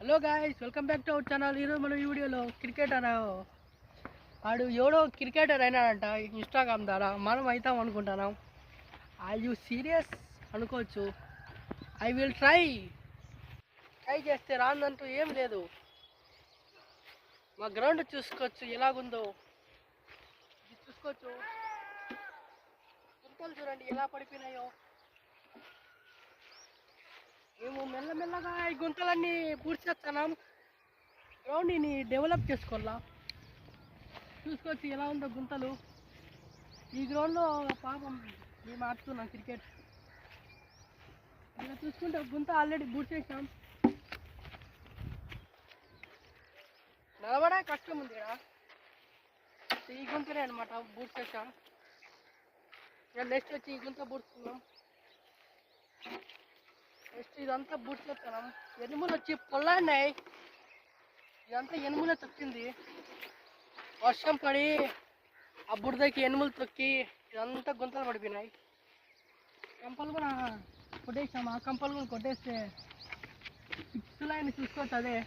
Hello guys, welcome back to our channel. ఈరోజు మనం ఈ వీడియోలో క్రికెటర్ ఆడు ఎవడో క్రికెటర్ అయినాడంట ఇన్స్టాగ్రామ్ ద్వారా. మనం అవుతాం అనుకుంటున్నాం. ఐ యూ సీరియస్ అనుకోవచ్చు. ఐ విల్ ట్రై చేస్తే రాందంటూ ఏం లేదు. మా గ్రౌండ్ చూసుకోవచ్చు ఎలాగుందో. ఇది చూసుకోవచ్చు, గుంతలు చూడండి ఎలా పడిపోయినాయో. మేము మెల్లమెల్లగా ఈ గుంతలన్నీ పూడ్చేస్తున్నాం. గ్రౌండ్ని డెవలప్ చేసుకోవాలా. చూసుకోవచ్చు ఎలా ఉందో గుంతలు. ఈ గ్రౌండ్లో పాపం మేము ఆడుతున్నాం క్రికెట్. ఇలా చూసుకుంటే గుంత ఆల్రెడీ పూడ్చేసాం. నడవడా కష్టం ఉంది కదా. ఈ గుంతనే అనమాట పూడ్చేసాం. నెక్స్ట్ వచ్చి ఈ గుంత పూడుతున్నాం. నెక్స్ట్ ఇదంతా పూడ్చేస్తున్నాం. ఎనుములు వచ్చి పొల్లాడినాయి. ఇదంతా ఎనుములే తొక్కింది. వర్షం పడి ఆ బురదకి ఎనుములు తొక్కి ఇదంతా గుంతలు పడిపోయినాయి. కంపలు కూడా కొట్టేసాం. ఆ కంపలు కూడా కొట్టేస్తే పిచ్చులాయని చూసుకోవచ్చు. అదే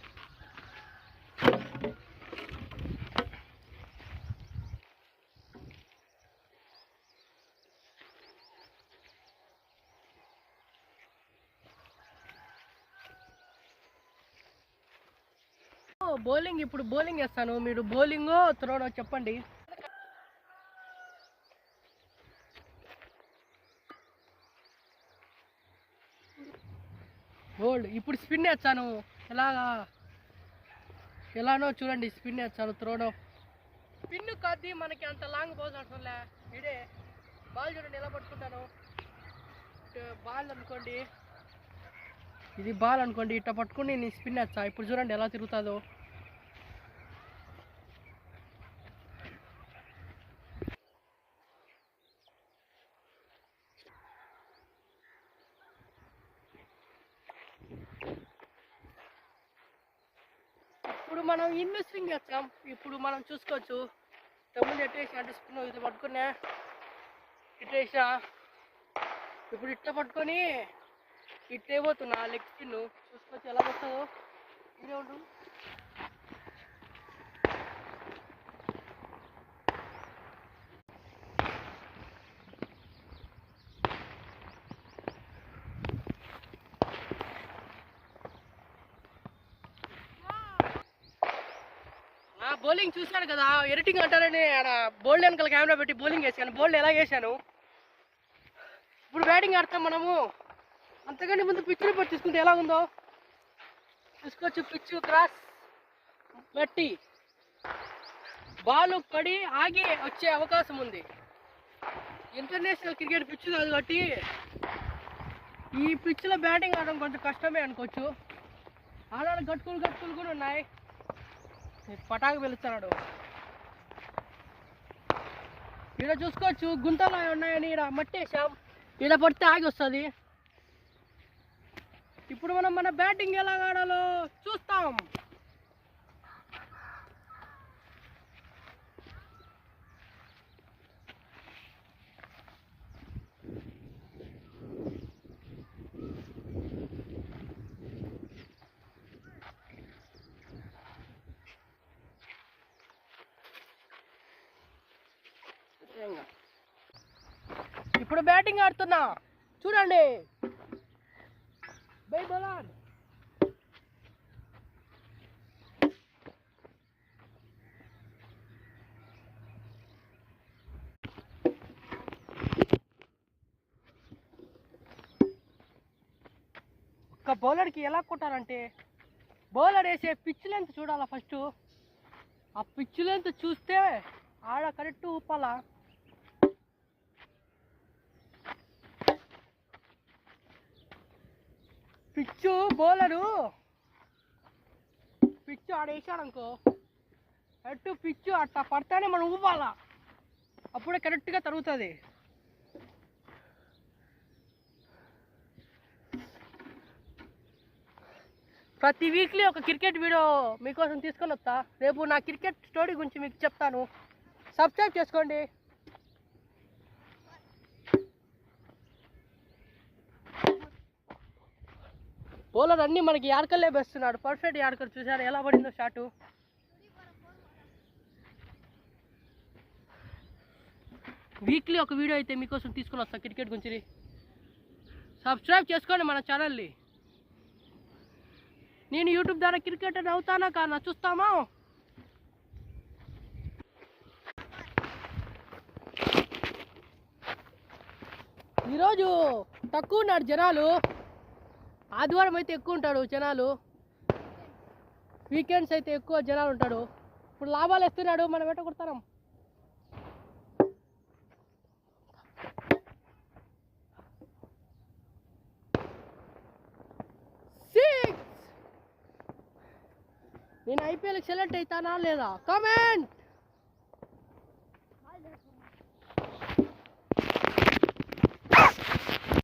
బౌలింగ్. ఇప్పుడు బౌలింగ్ వేస్తాను. మీరు బౌలింగ్ త్రోడో చెప్పండి. బోల్డ్. ఇప్పుడు స్పిన్ వేస్తాను. ఎలానో చూడండి. స్పిన్ వేస్తాను, త్రోడో. స్పిన్ కాదు, మనకి అంత లాంగ్ బాల్ అవసరంలే. ఇడే బాల్ చూడండి ఎలా పట్టుకుంటాను. బాల్ అనుకోండి, ఇది బాల్ అనుకోండి. ఇట్లా పట్టుకుని నేను స్పిన్ వేస్తా. ఇప్పుడు చూడండి ఎలా తిరుగుతుందో. ఇప్పుడు మనం ఇన్ని స్వింగ్ చేస్తాం. ఇప్పుడు మనం చూసుకోవచ్చు. తమ్ముడు ఎట్టేసి అంటే స్పిన్ ఇది పట్టుకునే ఇట్టేసా. ఇప్పుడు ఇట్ట పట్టుకొని ఇట్టేపోతున్నా లెగ్ స్పిన్. చూసుకోవచ్చు ఎలా వస్తుందో. ఇదే ఉండు. బౌలింగ్ చూశాను కదా, ఎడిటింగ్ అంటారని ఆడ బోల్డ్ వెనకాల కెమెరా పెట్టి బౌలింగ్ వేసాను. బోల్డ్ ఎలా వేసాను. ఇప్పుడు బ్యాటింగ్ ఆడతాం మనము. అంతకంటే ముందు పిచ్చుని పట్టి తీసుకుంటే ఎలా ఉందో చూసుకోవచ్చు. పిచ్చు క్రాస్ బట్టి బాల్ పడి ఆగి వచ్చే అవకాశం ఉంది. ఇంటర్నేషనల్ క్రికెట్ పిచ్చు కాదు కాబట్టి ఈ పిచ్చులో బ్యాటింగ్ ఆడడం కొంచెం కష్టమే అనుకోవచ్చు. ఆడ గట్టుకులు కూడా ఉన్నాయి. పటాకు వెలుస్తున్నాడు. ఈడ చూసుకోవచ్చు గుంతలు ఉన్నాయని. ఈడ మట్టి వేసాం. ఈడ పడితే ఆగి వస్తుంది. ఇప్పుడు మనం మన బ్యాటింగ్ ఎలా ఆడాలో చూస్తాం. ఇప్పుడు బ్యాటింగ్ ఆడుతున్నా చూడండి. By bowler. ఒక బౌలర్కి ఎలా కొట్టాలంటే, బౌలర్ వేసే పిచ్ లెంత్ చూడాలా ఫస్ట్. ఆ పిచ్ లెంత్ చూస్తే ఆడ కరెక్ట్ ఊపాలా. పిచ్చు బౌలరు పిచ్చు ఆడేసాడనుకో, కరెక్ట్ పిచ్చు అట్లా పడితేనే మనం ఊపాలా. అప్పుడే కరెక్ట్గా తరుగుతుంది. ప్రతి వీక్లీ ఒక క్రికెట్ వీడియో మీకోసం తీసుకొని వస్తా. రేపు నా క్రికెట్ స్టోరీ గురించి మీకు చెప్తాను. సబ్స్క్రైబ్ చేసుకోండి. బౌలర్ అన్నీ మనకి యార్కర్లే బెస్తున్నాడు. పర్ఫెక్ట్ యార్కర్ చూసారు ఎలా పడిందో షాటు. వీక్లీ ఒక వీడియో అయితే మీకోసం తీసుకుని వస్తాను క్రికెట్ గురించి. సబ్స్క్రైబ్ చేసుకోండి మన ఛానల్ని. నేను యూట్యూబ్ ద్వారా క్రికెటర్ అవుతానా కానా చూస్తామా. ఈరోజు తక్కువ ఉన్నారు జనాలు. ఆదివారం అయితే ఎక్కువ ఉంటాడు జనాలు, వీకెండ్స్ అయితే ఎక్కువ జనాలు ఉంటాడు. ఇప్పుడు లాభాలు వేస్తున్నాడు, మనం ఎట్ట కొడతాం. నేను ఐపీఎల్కి సెలెక్ట్ అవుతానా లేదా? కామెంట్.